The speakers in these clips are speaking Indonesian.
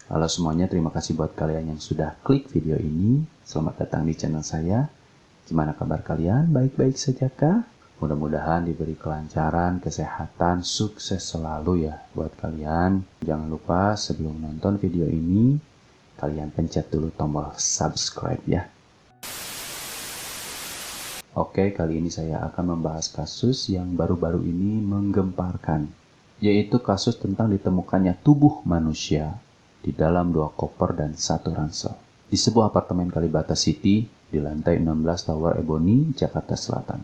Halo semuanya, terima kasih buat kalian yang sudah klik video ini. Selamat datang di channel saya. Gimana kabar kalian? Baik-baik saja kah? Mudah-mudahan diberi kelancaran, kesehatan, sukses selalu ya buat kalian. Jangan lupa sebelum nonton video ini, kalian pencet dulu tombol subscribe ya. Oke, kali ini saya akan membahas kasus yang baru-baru ini menggemparkan, yaitu kasus tentang ditemukannya tubuh manusia di dalam 2 koper dan 1 ransel di sebuah apartemen Kalibata City di lantai 16 Tower Ebony, Jakarta Selatan.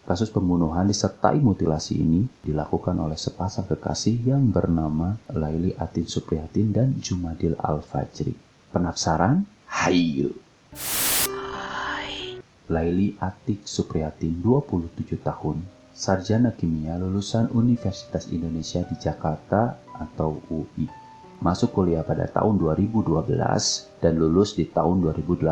Kasus pembunuhan disertai mutilasi ini dilakukan oleh sepasang kekasih yang bernama Laili Atin Supriyatin dan Jumadil Al-Fajri. Penasaran? Hayu! Laili Atik Supriyatin, 27 tahun, sarjana kimia lulusan Universitas Indonesia di Jakarta atau UI. Masuk kuliah pada tahun 2012 dan lulus di tahun 2018.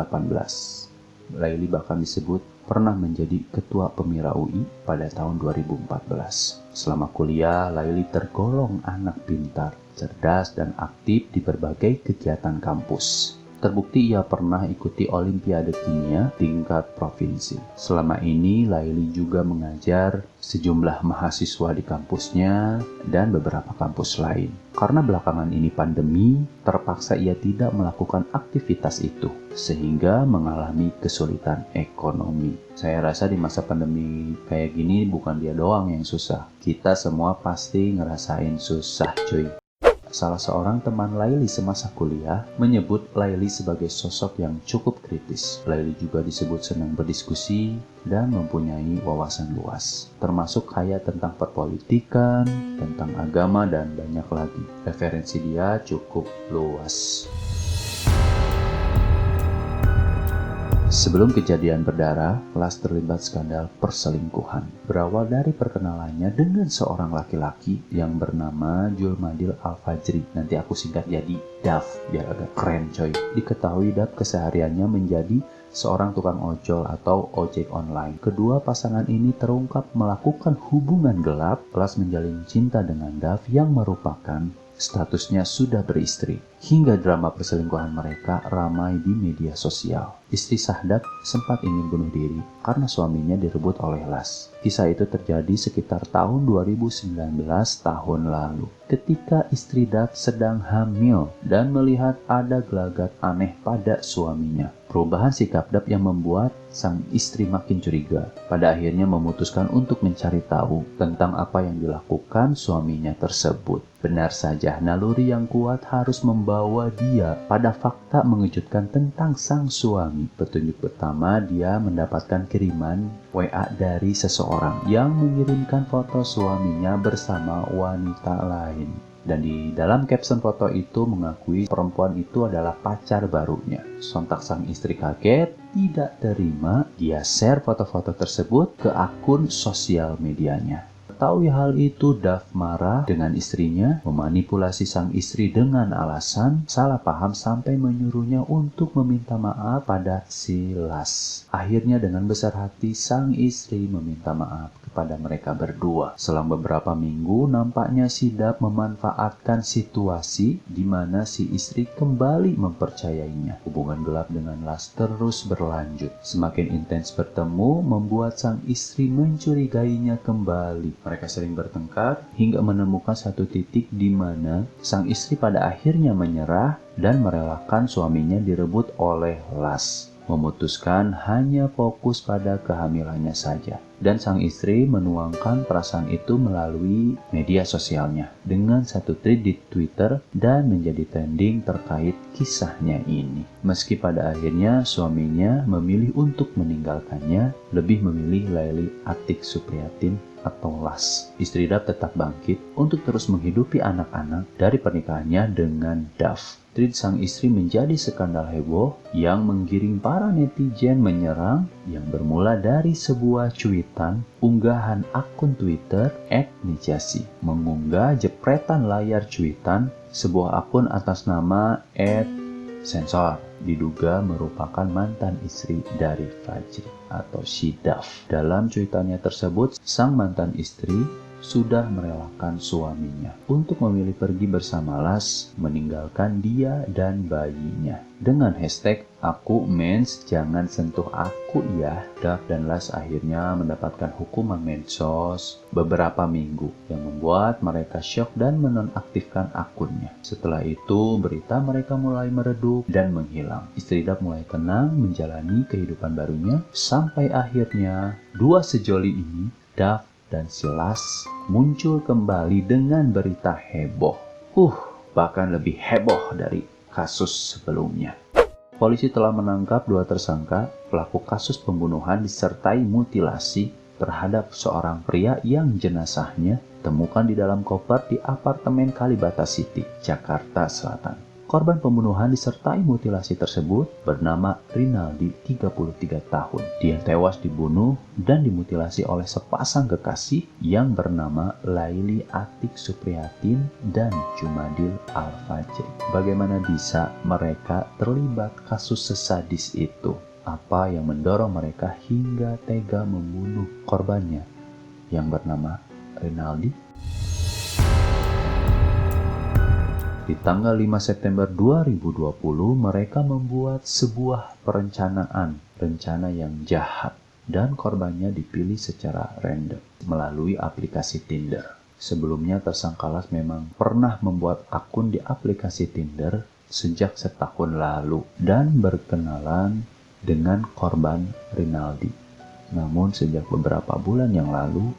Laili bahkan disebut pernah menjadi ketua Pemira UI pada tahun 2014. Selama kuliah, Laili tergolong anak pintar, cerdas, dan aktif di berbagai kegiatan kampus. Terbukti ia pernah ikuti Olimpiade Kimia tingkat provinsi. Selama ini, Laili juga mengajar sejumlah mahasiswa di kampusnya dan beberapa kampus lain. Karena belakangan ini pandemi, terpaksa ia tidak melakukan aktivitas itu, sehingga mengalami kesulitan ekonomi. Saya rasa di masa pandemi kayak gini bukan dia doang yang susah. Kita semua pasti ngerasain susah, cuy. Salah seorang teman Laili semasa kuliah menyebut Laili sebagai sosok yang cukup kritis. Laili juga disebut senang berdiskusi dan mempunyai wawasan luas, termasuk kaya tentang perpolitikan, tentang agama, dan banyak lagi. Referensi dia cukup luas. Sebelum kejadian berdarah, Las terlibat skandal perselingkuhan. Berawal dari perkenalannya dengan seorang laki-laki yang bernama Jumadil Al-Fajri. Nanti aku singkat jadi Dav, biar agak keren coy. Diketahui Dav kesehariannya menjadi seorang tukang ojol atau ojek online. Kedua pasangan ini terungkap melakukan hubungan gelap. Las menjalin cinta dengan Dav yang merupakan statusnya sudah beristri. Hingga drama perselingkuhan mereka ramai di media sosial. Istri Sahdab sempat ingin bunuh diri karena suaminya direbut oleh Las. Kisah itu terjadi sekitar tahun 2019 tahun lalu, ketika istri Dab sedang hamil dan melihat ada gelagat aneh pada suaminya. Perubahan sikap Dab yang membuat sang istri makin curiga. Pada akhirnya memutuskan untuk mencari tahu tentang apa yang dilakukan suaminya tersebut. Benar saja, naluri yang kuat harus membawa dia pada fakta mengejutkan tentang sang suami. Petunjuk pertama, dia mendapatkan kiriman WA dari seseorang yang mengirimkan foto suaminya bersama wanita lain. Dan di dalam caption foto itu mengakui perempuan itu adalah pacar barunya. Sontak sang istri kaget, tidak terima, dia share foto-foto tersebut ke akun sosial medianya. Mengetahui hal itu, Dav marah dengan istrinya, memanipulasi sang istri dengan alasan salah paham sampai menyuruhnya untuk meminta maaf pada si Las. Akhirnya dengan besar hati sang istri meminta maaf kepada mereka berdua. Selang beberapa minggu, nampaknya si Dav memanfaatkan situasi di mana si istri kembali mempercayainya. Hubungan gelap dengan Las terus berlanjut. Semakin intens bertemu, membuat sang istri mencurigainya kembali. Mereka sering bertengkar hingga menemukan satu titik di mana sang istri pada akhirnya menyerah dan merelakan suaminya direbut oleh Las. Memutuskan hanya fokus pada kehamilannya saja. Dan sang istri menuangkan perasaan itu melalui media sosialnya dengan satu tweet di Twitter dan menjadi trending terkait kisahnya ini. Meski pada akhirnya suaminya memilih untuk meninggalkannya, lebih memilih Laili Atik Supriyatin atau Las. Istri Dav tetap bangkit untuk terus menghidupi anak-anak dari pernikahannya dengan Dav. Tweet sang istri menjadi skandal heboh yang menggiring para netizen menyerang, yang bermula dari sebuah cuitan unggahan akun Twitter @nijasi mengunggah jepretan layar cuitan sebuah akun atas nama @sensor diduga merupakan mantan istri dari Fajri atau si Dav. Dalam cuitannya tersebut, sang mantan istri sudah merelakan suaminya untuk memilih pergi bersama Las, meninggalkan dia dan bayinya. Dengan hashtag "Aku mens, jangan sentuh aku ya", Duff dan Las akhirnya mendapatkan hukuman mensos beberapa minggu yang membuat mereka syok dan menonaktifkan akunnya. Setelah itu, berita mereka mulai meredup dan menghilang. Istri Duff mulai tenang menjalani kehidupan barunya sampai akhirnya dua sejoli ini, Duff dan Las, muncul kembali dengan berita heboh. Bahkan lebih heboh dari kasus sebelumnya. Polisi telah menangkap dua tersangka pelaku kasus pembunuhan disertai mutilasi terhadap seorang pria yang jenazahnya temukan di dalam koper di apartemen Kalibata City, Jakarta Selatan. Korban pembunuhan disertai mutilasi tersebut bernama Rinaldi, 33 tahun. Dia tewas dibunuh dan dimutilasi oleh sepasang kekasih yang bernama Laili Atik Supriyatin dan Jumadil Al-Fajri. Bagaimana bisa mereka terlibat kasus sesadis itu? Apa yang mendorong mereka hingga tega membunuh korbannya yang bernama Rinaldi? Di tanggal 5 September 2020, mereka membuat sebuah rencana yang jahat, dan korbannya dipilih secara random melalui aplikasi Tinder. Sebelumnya tersangka Las memang pernah membuat akun di aplikasi Tinder sejak setahun lalu dan berkenalan dengan korban Rinaldi. Namun sejak beberapa bulan yang lalu,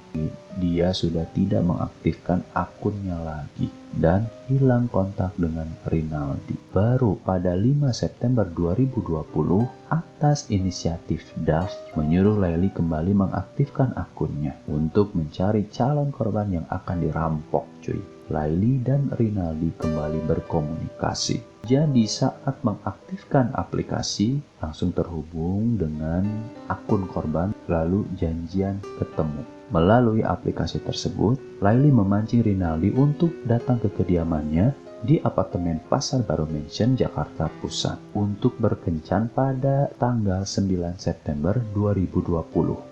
dia sudah tidak mengaktifkan akunnya lagi dan hilang kontak dengan Rinaldi. Baru pada 5 September 2020, atas inisiatif Duff menyuruh Laili kembali mengaktifkan akunnya untuk mencari calon korban yang akan dirampok, cuy. Laili dan Rinaldi kembali berkomunikasi. Jadi saat mengaktifkan aplikasi, langsung terhubung dengan akun korban, lalu janjian ketemu. Melalui aplikasi tersebut, Laili memancing Rinaldi untuk datang ke kediamannya di apartemen Pasar Baru Mansion, Jakarta Pusat untuk berkencan pada tanggal 9 September 2020.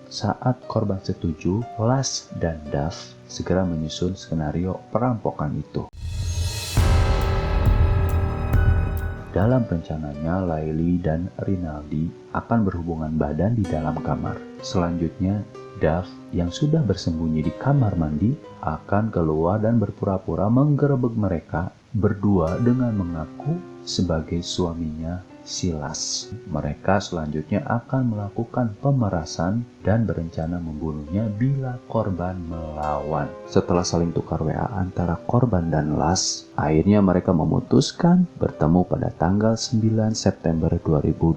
Saat korban setuju, Las dan Duff segera menyusun skenario perampokan itu. Dalam rencananya, Laili dan Rinaldi akan berhubungan badan di dalam kamar. Selanjutnya, Duff yang sudah bersembunyi di kamar mandi akan keluar dan berpura-pura menggerebek mereka berdua dengan mengaku sebagai suaminya Las. Mereka selanjutnya akan melakukan pemerasan dan berencana membunuhnya bila korban melawan. Setelah saling tukar WA antara korban dan Las, akhirnya mereka memutuskan bertemu pada tanggal 9 September 2020.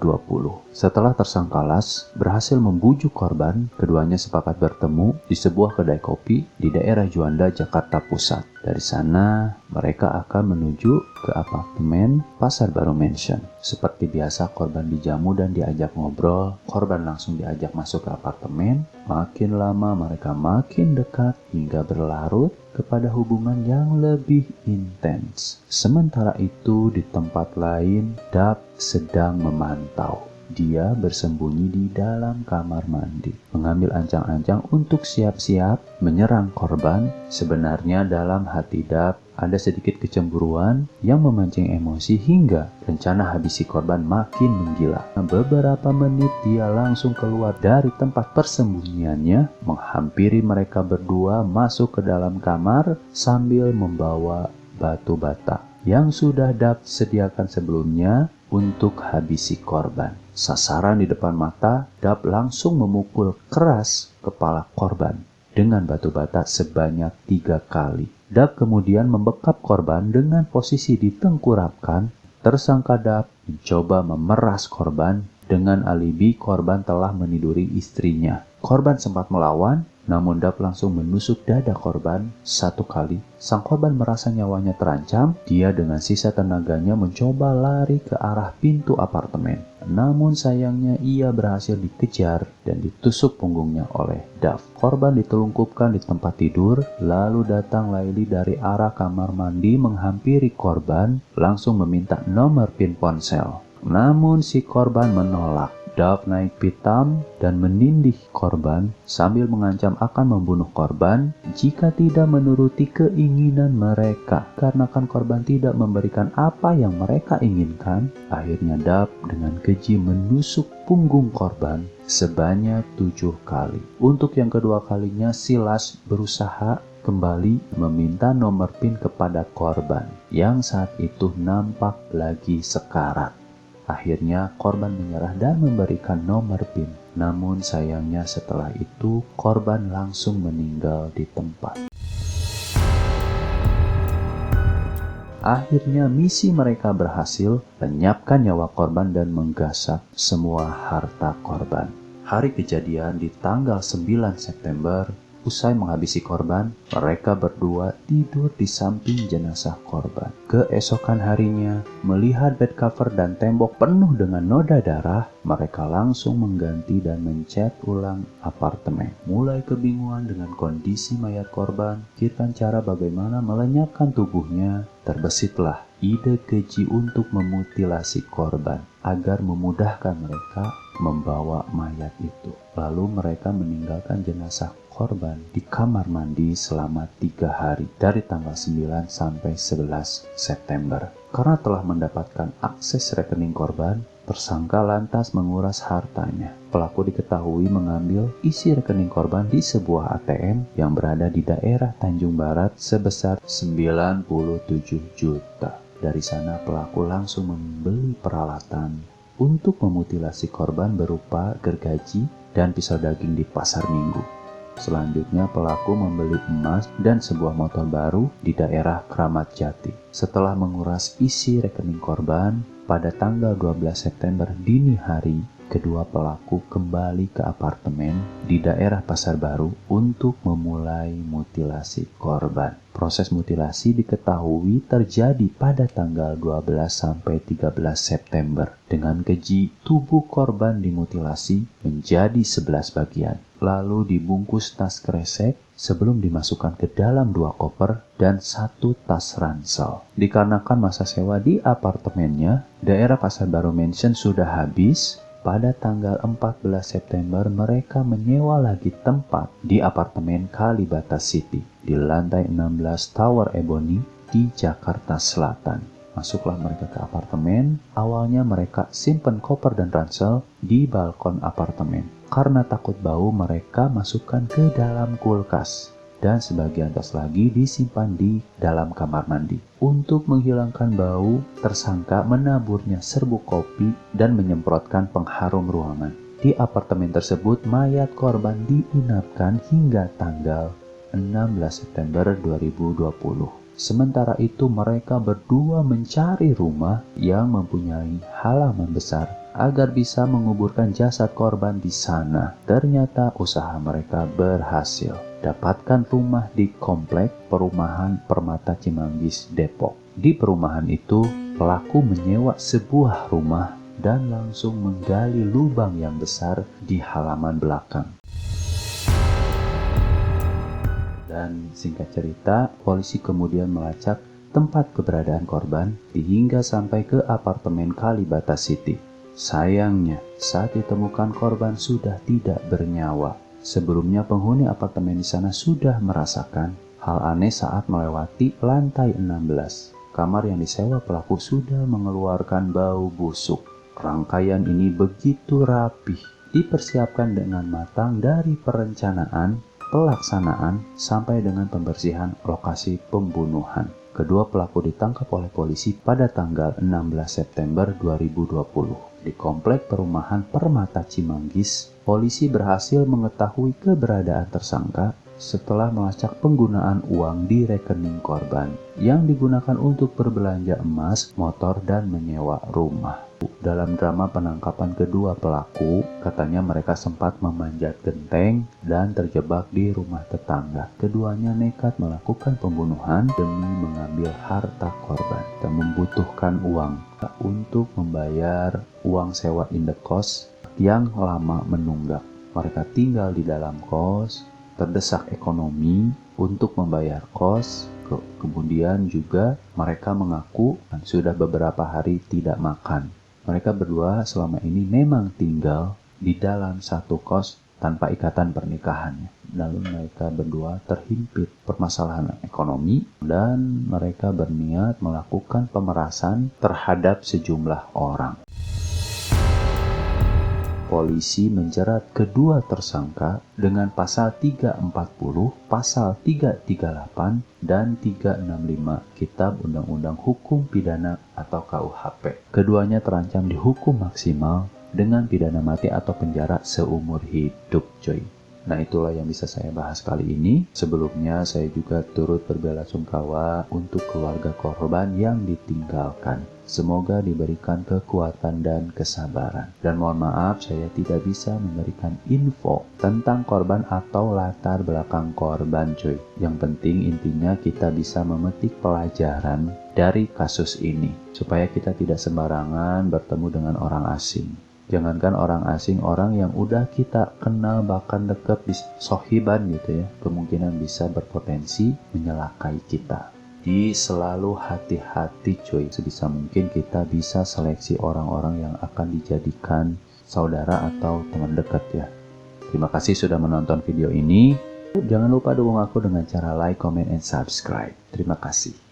Setelah tersangka Las berhasil membujuk korban, keduanya sepakat bertemu di sebuah kedai kopi di daerah Juanda, Jakarta Pusat. Dari sana, mereka akan menuju ke apartemen Pasar Baru Mansion. Seperti biasa, korban dijamu dan diajak ngobrol. Korban langsung diajak masuk ke apartemen. Makin lama mereka makin dekat hingga berlarut kepada hubungan yang lebih intens. Sementara itu, di tempat lain, Duff sedang memantau. Dia bersembunyi di dalam kamar mandi, mengambil ancang-ancang untuk siap-siap menyerang korban. Sebenarnya dalam hati Duff ada sedikit kecemburuan yang memancing emosi hingga rencana habisi korban makin menggila. Beberapa menit dia langsung keluar dari tempat persembunyiannya, menghampiri mereka berdua masuk ke dalam kamar sambil membawa batu bata yang sudah Duff sediakan sebelumnya untuk habisi korban. Sasaran di depan mata, Duff langsung memukul keras kepala korban dengan batu bata sebanyak 3 kali. Duff kemudian membekap korban dengan posisi ditengkurapkan. Tersangka Duff mencoba memeras korban dengan alibi korban telah meniduri istrinya. Korban sempat melawan, namun Duff langsung menusuk dada korban 1 kali. Sang korban merasa nyawanya terancam. Dia dengan sisa tenaganya mencoba lari ke arah pintu apartemen. Namun sayangnya ia berhasil dikejar dan ditusuk punggungnya oleh Duff. Korban ditelungkupkan di tempat tidur, lalu datang Laili dari arah kamar mandi menghampiri korban, langsung meminta nomor PIN ponsel. Namun si korban menolak. Dove naik pitam dan menindih korban sambil mengancam akan membunuh korban jika tidak menuruti keinginan mereka. Karena kan korban tidak memberikan apa yang mereka inginkan, akhirnya Dove dengan keji menusuk punggung korban sebanyak 7 kali. Untuk yang kedua kalinya, Silas berusaha kembali meminta nomor PIN kepada korban yang saat itu nampak lagi sekarat. Akhirnya korban menyerah dan memberikan nomor PIN. Namun sayangnya setelah itu korban langsung meninggal di tempat. Akhirnya misi mereka berhasil, lenyapkan nyawa korban dan menggasak semua harta korban. Hari kejadian di tanggal 9 September, usai menghabisi korban, mereka berdua tidur di samping jenazah korban. Keesokan harinya, melihat bed cover dan tembok penuh dengan noda darah, mereka langsung mengganti dan mencat ulang apartemen. Mulai kebingungan dengan kondisi mayat korban, pikirkan cara bagaimana melenyapkan tubuhnya, terbesitlah ide keji untuk memutilasi korban agar memudahkan mereka membawa mayat itu. Lalu mereka meninggalkan jenazah korban di kamar mandi selama 3 hari dari tanggal 9 sampai 11 September. Karena telah mendapatkan akses rekening korban, tersangka lantas menguras hartanya. Pelaku diketahui mengambil isi rekening korban di sebuah ATM yang berada di daerah Tanjung Barat sebesar 97 juta. Dari sana pelaku langsung membeli peralatan untuk memutilasi korban berupa gergaji dan pisau daging di pasar Minggu. Selanjutnya pelaku membeli emas dan sebuah motor baru di daerah Kramat Jati. Setelah menguras isi rekening korban, pada tanggal 12 September dini hari, kedua pelaku kembali ke apartemen di daerah Pasar Baru untuk memulai mutilasi korban. Proses mutilasi diketahui terjadi pada tanggal 12 sampai 13 September. Dengan keji, tubuh korban dimutilasi menjadi 11 bagian, lalu dibungkus tas kresek sebelum dimasukkan ke dalam 2 koper dan 1 tas ransel. Dikarenakan masa sewa di apartemennya, daerah Pasar Baru Mansion sudah habis. Pada tanggal 14 September mereka menyewa lagi tempat di apartemen Kalibata City di lantai 16 Tower Ebony di Jakarta Selatan. Masuklah mereka ke apartemen. Awalnya mereka simpan koper dan ransel di balkon apartemen. Karena takut bau, mereka masukkan ke dalam kulkas. Dan sebagian tas lagi disimpan di dalam kamar mandi. Untuk menghilangkan bau, tersangka menaburnya serbuk kopi dan menyemprotkan pengharum ruangan. Di apartemen tersebut, mayat korban diinapkan hingga tanggal 16 September 2020. Sementara itu mereka berdua mencari rumah yang mempunyai halaman besar agar bisa menguburkan jasad korban di sana. Ternyata usaha mereka berhasil. Dapatkan rumah di komplek perumahan Permata Cimanggis, Depok. Di perumahan itu, pelaku menyewa sebuah rumah dan langsung menggali lubang yang besar di halaman belakang. Dan singkat cerita, polisi kemudian melacak tempat keberadaan korban hingga sampai ke apartemen Kalibata City. Sayangnya, saat ditemukan korban sudah tidak bernyawa. Sebelumnya penghuni apartemen di sana sudah merasakan hal aneh saat melewati lantai 16. Kamar yang disewa pelaku sudah mengeluarkan bau busuk. Rangkaian ini begitu rapih, dipersiapkan dengan matang dari perencanaan, pelaksanaan, sampai dengan pembersihan lokasi pembunuhan. Kedua pelaku ditangkap oleh polisi pada tanggal 16 September 2020. Di komplek perumahan Permata Cimanggis, polisi berhasil mengetahui keberadaan tersangka setelah melacak penggunaan uang di rekening korban yang digunakan untuk berbelanja emas, motor, dan menyewa rumah. Dalam drama penangkapan kedua pelaku, katanya mereka sempat memanjat genteng dan terjebak di rumah tetangga. Keduanya nekat melakukan pembunuhan demi mengambil harta korban dan membutuhkan uang untuk membayar uang sewa indekos yang lama menunggak. Mereka tinggal di dalam kos, terdesak ekonomi untuk membayar kos. Kemudian juga mereka mengaku sudah beberapa hari tidak makan. Mereka berdua selama ini memang tinggal di dalam satu kos tanpa ikatan pernikahan. Lalu mereka berdua terhimpit permasalahan ekonomi dan mereka berniat melakukan pemerasan terhadap sejumlah orang. Polisi menjerat kedua tersangka dengan pasal 340, pasal 338, dan 365 Kitab Undang-Undang Hukum Pidana atau KUHP. Keduanya terancam dihukum maksimal dengan pidana mati atau penjara seumur hidup, coy. Nah, itulah yang bisa saya bahas kali ini. Sebelumnya saya juga turut berbelasungkawa untuk keluarga korban yang ditinggalkan. Semoga diberikan kekuatan dan kesabaran. Dan mohon maaf saya tidak bisa memberikan info tentang korban atau latar belakang korban, cuy. Yang penting intinya kita bisa memetik pelajaran dari kasus ini supaya kita tidak sembarangan bertemu dengan orang asing. Jangankan orang asing, orang yang udah kita kenal bahkan dekat sohiban gitu ya, kemungkinan bisa berpotensi menyelakai kita. Jadi selalu hati-hati cuy, sebisa mungkin kita bisa seleksi orang-orang yang akan dijadikan saudara atau teman dekat ya. Terima kasih sudah menonton video ini. Jangan lupa dukung aku dengan cara like, comment, and subscribe. Terima kasih.